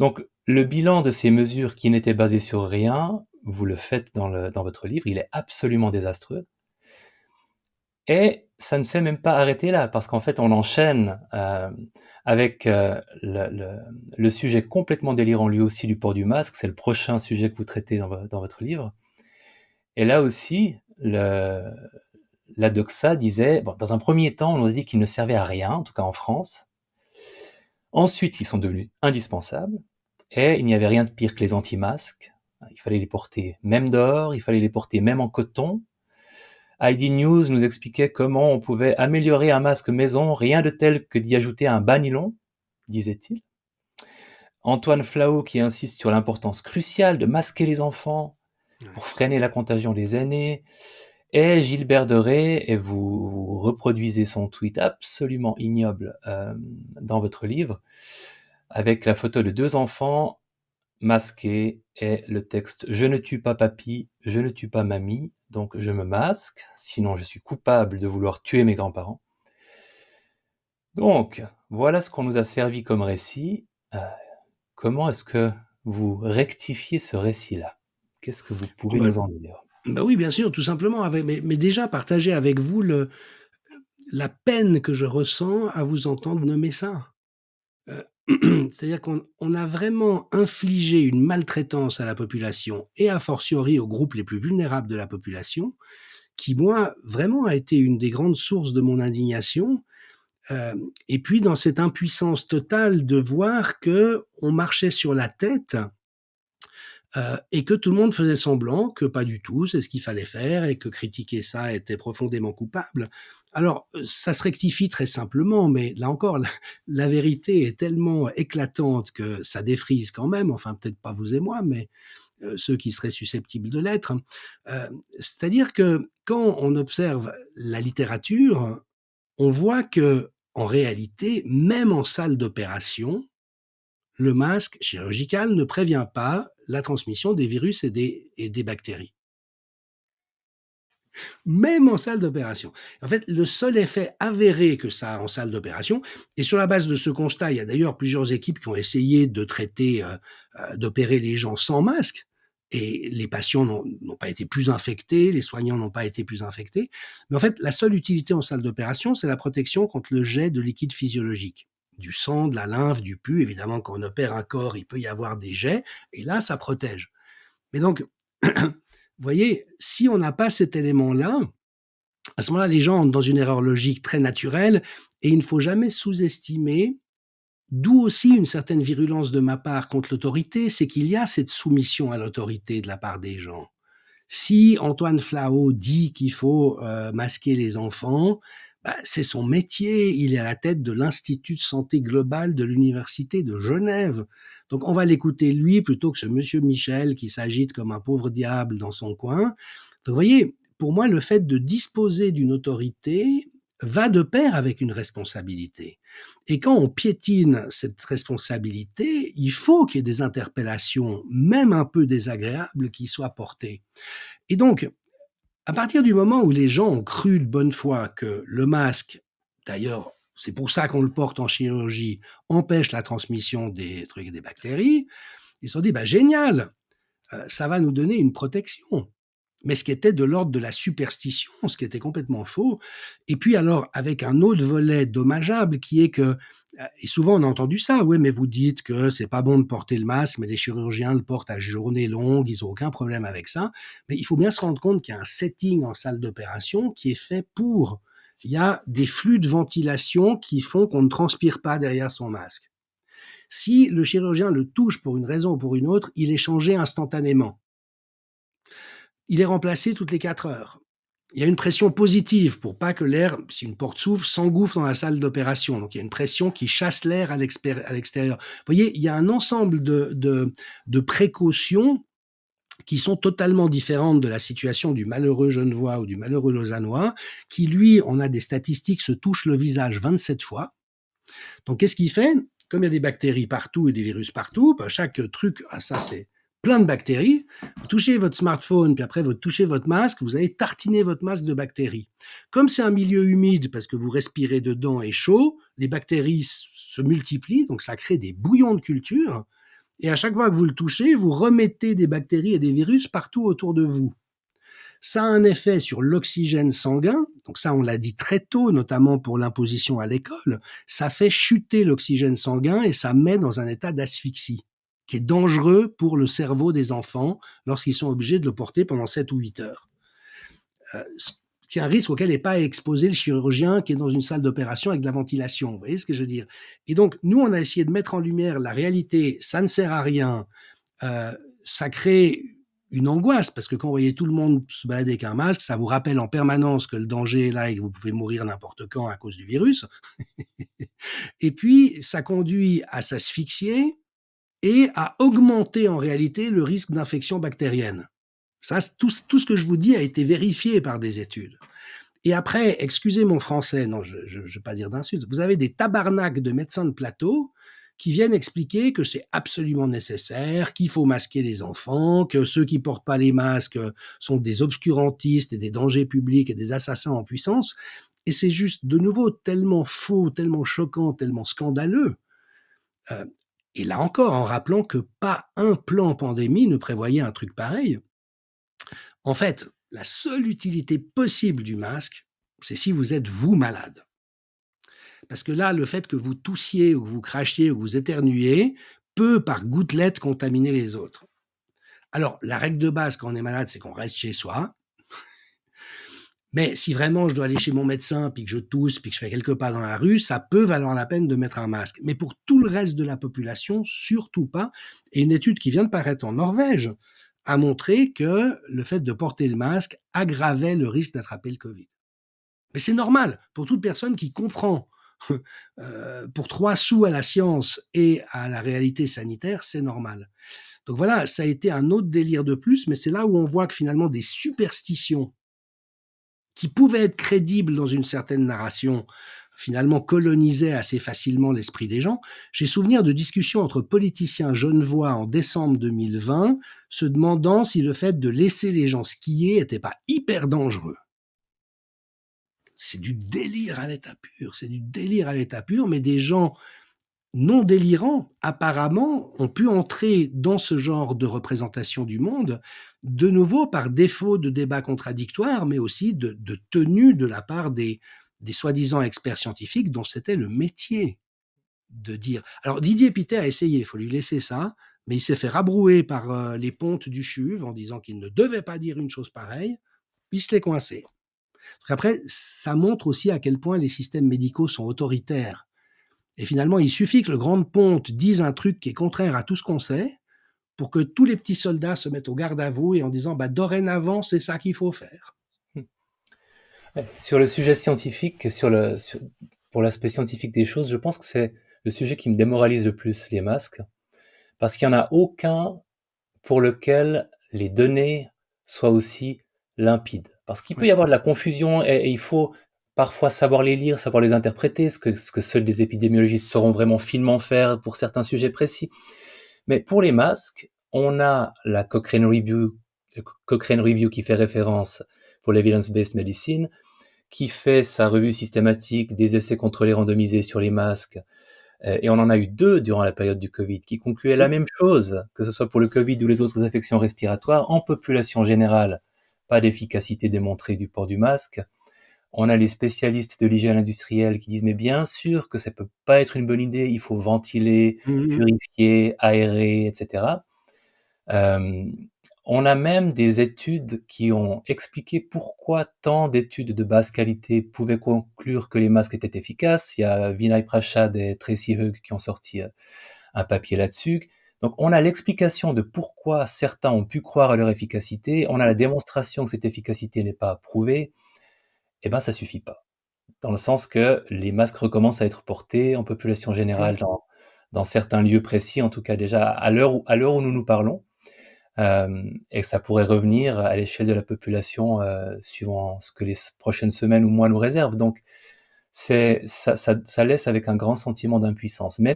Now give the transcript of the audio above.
Donc, le bilan de ces mesures qui n'étaient basées sur rien, vous le faites dans votre livre, il est absolument désastreux. Et ça ne s'est même pas arrêté là, parce qu'en fait, on enchaîne avec le sujet complètement délirant lui aussi du port du masque. C'est le prochain sujet que vous traitez dans votre livre. Et là aussi, la doxa disait, bon, dans un premier temps, on nous a dit qu'ils ne servaient à rien, en tout cas en France. Ensuite, ils sont devenus indispensables. Et il n'y avait rien de pire que les anti-masques. Il fallait les porter même dehors, il fallait les porter même en coton. ID News nous expliquait comment on pouvait améliorer un masque maison, rien de tel que d'y ajouter un bas nylon, disait-il. Antoine Flahault qui insiste sur l'importance cruciale de masquer les enfants pour freiner la contagion des aînés. Et Gilbert Deray, et vous reproduisez son tweet absolument ignoble dans votre livre, avec la photo de 2 enfants masqués et le texte « Je ne tue pas papy, je ne tue pas mamie, donc je me masque, sinon je suis coupable de vouloir tuer mes grands-parents ». Donc, voilà ce qu'on nous a servi comme récit. Comment est-ce que vous rectifiez ce récit-là? Qu'est-ce que vous Oh pouvez bah, nous en dire? bah oui, bien sûr, tout simplement. Mais déjà partager avec vous la peine que je ressens à vous entendre nommer ça. Euh, C'est-à-dire qu'on a vraiment infligé une maltraitance à la population et a fortiori aux groupes les plus vulnérables de la population, qui, moi, vraiment a été une des grandes sources de mon indignation. Euh, et puis, dans cette impuissance totale de voir que on marchait sur la tête et que tout le monde faisait semblant que pas du tout, c'est ce qu'il fallait faire et que critiquer ça était profondément coupable. Alors, ça se rectifie très simplement, mais là encore, la vérité est tellement éclatante que ça défrise quand même, enfin peut-être pas vous et moi, mais ceux qui seraient susceptibles de l'être. Euh, C'est-à-dire que quand on observe la littérature, on voit que en réalité, même en salle d'opération, le masque chirurgical ne prévient pas la transmission des virus et des bactéries. Même en salle d'opération. En fait, le seul effet avéré que ça a en salle d'opération, et sur la base de ce constat, il y a d'ailleurs plusieurs équipes qui ont essayé de traiter, d'opérer les gens sans masque, et les patients n'ont pas été plus infectés, les soignants n'ont pas été plus infectés. Mais en fait, la seule utilité en salle d'opération, c'est la protection contre le jet de liquide physiologique. Du sang, de la lymphe, du pus. Évidemment, quand on opère un corps, il peut y avoir des jets, et là, ça protège. Mais donc, vous voyez, si on n'a pas cet élément-là, à ce moment-là, les gens entrent dans une erreur logique très naturelle et il ne faut jamais sous-estimer, d'où aussi une certaine virulence de ma part contre l'autorité, c'est qu'il y a cette soumission à l'autorité de la part des gens. Si Antoine Flahault dit qu'il faut masquer les enfants, bah, c'est son métier. Il est à la tête de l'Institut de santé globale de l'Université de Genève. Donc on va l'écouter lui plutôt que ce monsieur Michel qui s'agite comme un pauvre diable dans son coin. Donc vous voyez, pour moi, le fait de disposer d'une autorité va de pair avec une responsabilité. Et quand on piétine cette responsabilité, il faut qu'il y ait des interpellations, même un peu désagréables, qui soient portées. Et donc, à partir du moment où les gens ont cru de bonne foi que le masque, d'ailleurs, c'est pour ça qu'on le porte en chirurgie, empêche la transmission des trucs et des bactéries, ils se sont dit, bah, génial, ça va nous donner une protection. Mais ce qui était de l'ordre de la superstition, ce qui était complètement faux. Et puis alors, avec un autre volet dommageable qui est que, et souvent on a entendu ça, oui, mais vous dites que c'est pas bon de porter le masque, mais les chirurgiens le portent à journée longue, ils ont aucun problème avec ça. Mais il faut bien se rendre compte qu'il y a un setting en salle d'opération qui est fait pour. Il y a des flux de ventilation qui font qu'on ne transpire pas derrière son masque. Si le chirurgien le touche pour une raison ou pour une autre, il est changé instantanément. Il est remplacé toutes les 4 heures. Il y a une pression positive pour pas que l'air, si une porte s'ouvre, s'engouffre dans la salle d'opération. Donc il y a une pression qui chasse l'air à l'extérieur. Vous voyez, il y a un ensemble de précautions qui sont totalement différentes de la situation du malheureux Genevois ou du malheureux Lausannois, qui lui, on a des statistiques, se touche le visage 27 fois. Donc qu'est-ce qu'il fait? Comme il y a des bactéries partout et des virus partout, ben, chaque truc, ah, ça c'est plein de bactéries. Vous touchez votre smartphone, puis après vous touchez votre masque, vous allez tartiner votre masque de bactéries. Comme c'est un milieu humide, parce que vous respirez dedans et chaud, les bactéries se multiplient, donc ça crée des bouillons de culture. et à chaque fois que vous le touchez, vous remettez des bactéries et des virus partout autour de vous. Ça a un effet sur l'oxygène sanguin, donc ça on l'a dit très tôt, notamment pour l'imposition à l'école, ça fait chuter l'oxygène sanguin et ça met dans un état d'asphyxie, qui est dangereux pour le cerveau des enfants lorsqu'ils sont obligés de le porter pendant 7 ou 8 heures. C'est un risque auquel n'est pas exposé le chirurgien qui est dans une salle d'opération avec de la ventilation. Vous voyez ce que je veux dire? Et donc, nous, on a essayé de mettre en lumière la réalité, ça ne sert à rien, ça crée une angoisse, parce que quand vous voyez tout le monde se balader avec un masque, ça vous rappelle en permanence que le danger est là et que vous pouvez mourir n'importe quand à cause du virus. Et puis, ça conduit à s'asphyxier et à augmenter en réalité le risque d'infection bactérienne. Ça, tout ce que je vous dis a été vérifié par des études. Et après, excusez mon français, non, je ne vais pas dire d'insultes, vous avez des tabarnaks de médecins de plateau qui viennent expliquer que c'est absolument nécessaire, qu'il faut masquer les enfants, que ceux qui portent pas les masques sont des obscurantistes et des dangers publics et des assassins en puissance. Et c'est juste, de nouveau, tellement faux, tellement choquant, tellement scandaleux. Euh, et là encore, en rappelant que pas un plan pandémie ne prévoyait un truc pareil. En fait, la seule utilité possible du masque, c'est si vous êtes vous malade. Parce que là, le fait que vous toussiez ou que vous crachiez ou que vous éternuiez peut par gouttelettes contaminer les autres. Alors, la règle de base quand on est malade, c'est qu'on reste chez soi. Mais si vraiment je dois aller chez mon médecin, puis que je tousse, puis que je fais quelques pas dans la rue, ça peut valoir la peine de mettre un masque. Mais pour tout le reste de la population, surtout pas. Et une étude qui vient de paraître en Norvège a montré que le fait de porter le masque aggravait le risque d'attraper le Covid. Mais c'est normal pour toute personne qui comprend pour 3 sous à la science et à la réalité sanitaire, c'est normal. Donc voilà, ça a été un autre délire de plus, mais c'est là où on voit que finalement des superstitions qui pouvaient être crédibles dans une certaine narration, finalement colonisaient assez facilement l'esprit des gens. J'ai souvenir de discussions entre politiciens genevois en décembre 2020, se demandant si le fait de laisser les gens skier n'était pas hyper dangereux. C'est du délire à l'état pur, c'est du délire à l'état pur, mais des gens non délirants, apparemment, ont pu entrer dans ce genre de représentation du monde, de nouveau par défaut de débats contradictoires, mais aussi de tenue de la part des soi-disant experts scientifiques dont c'était le métier de dire. Alors Didier Pittet a essayé, il faut lui laisser ça, mais il s'est fait rabrouer par les pontes du CHUV en disant qu'il ne devait pas dire une chose pareille, il se l'est coincé. Donc après, ça montre aussi à quel point les systèmes médicaux sont autoritaires. Et finalement, il suffit que le grand ponte dise un truc qui est contraire à tout ce qu'on sait pour que tous les petits soldats se mettent au garde à vous et en disant bah, dorénavant, c'est ça qu'il faut faire. Sur le sujet scientifique, pour l'aspect scientifique des choses, je pense que c'est le sujet qui me démoralise le plus, les masques, parce qu'il n'y en a aucun pour lequel les données soient aussi limpides. Parce qu'il peut y Ouais. avoir de la confusion et il faut parfois savoir les lire, savoir les interpréter, ce que seuls les épidémiologistes sauront vraiment finement faire pour certains sujets précis. Mais pour les masques, on a la Cochrane Review qui fait référence pour l'Evidence-Based Medicine, qui fait sa revue systématique des essais contrôlés randomisés sur les masques. Et on en a eu 2 durant la période du Covid qui concluaient la même chose, que ce soit pour le Covid ou les autres infections respiratoires. En population générale, pas d'efficacité démontrée du port du masque. On a les spécialistes de l'hygiène industrielle qui disent mais bien sûr que ça peut pas être une bonne idée, il faut ventiler, Mhm. purifier, aérer, etc. Euh, on a même des études qui ont expliqué pourquoi tant d'études de basse qualité pouvaient conclure que les masques étaient efficaces. Il y a Vinay Prashad et Tracy Hugg qui ont sorti un papier là-dessus. Donc on a l'explication de pourquoi certains ont pu croire à leur efficacité, on a la démonstration que cette efficacité n'est pas prouvée. Eh ben ça suffit pas. Dans le sens que les masques recommencent à être portés en population générale Ouais. dans certains lieux précis, en tout cas déjà à l'heure où nous nous parlons. Et que ça pourrait revenir à l'échelle de la population suivant ce que les prochaines semaines ou mois nous réservent. Donc ça laisse avec un grand sentiment d'impuissance. Mais